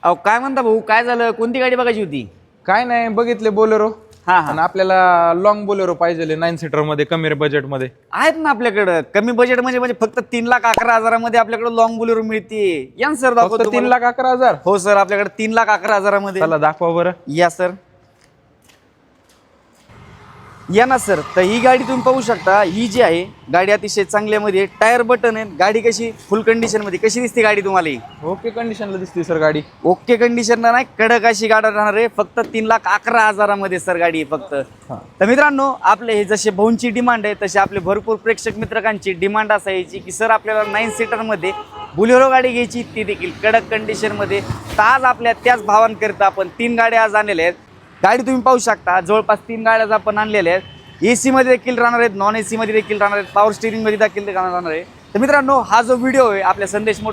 अहो काय म्हणता भाऊ, काय झालं? कोणती गाडी बघायची होती? काय नाही बघितले बोलेरो. हा आणि आपल्याला लॉंग बोलेरो पाहिजे 9 सीटर मध्ये कमी बजेट मध्ये. आहेत ना आपल्याकडं. कमी बजेट म्हणजे फक्त 3,11,000 मध्ये लॉंग बुलेरो मिळते. या सर दाखवतो फक्त 3,11,000. हो सर, आपल्याकडे 3,11,000 मध्ये. चला दाखवा बरं. या सर, या ना सर. तर ही गाडी तुम्ही पाहू शकता. ही जी आहे गाडी अतिशय चांगल्यामध्ये, टायर बटन आहे. गाडी कशी फुल कंडिशन मध्ये कशी दिसते गाडी तुम्हाला? ओके कंडिशनला दिसते सर गाडी. ओके कंडिशनला नाही, कडक अशी गाडी राहणार आहे. फक्त 3,11,000 मध्ये सर गाडी आहे फक्त. तर मित्रांनो, आपले हे जसे भाऊंची डिमांड आहे तसे आपले भरपूर प्रेक्षक मित्रकांची डिमांड असायची की सर आपल्याला 9 सीटर मध्ये बुलेरो गाडी घ्यायची, ती देखील कडक कंडिशन मध्ये. तर आज आपल्या त्याच भावांकरिता आपण 3 गाड्या आज आणलेल्या आहेत. गाडी तुम्ही पाहू शकता, जवळपास 3 गाड्या आपण आणलेल्या आहेत. एसी मध्ये देखील राहणार आहेत, नॉन एसी मध्ये देखील राहणार आहेत, पॉवर स्टिअरिंग मध्ये देखील राहणार आहे. तर मित्रांनो, हा जो व्हिडिओ आहे आपल्या संदेश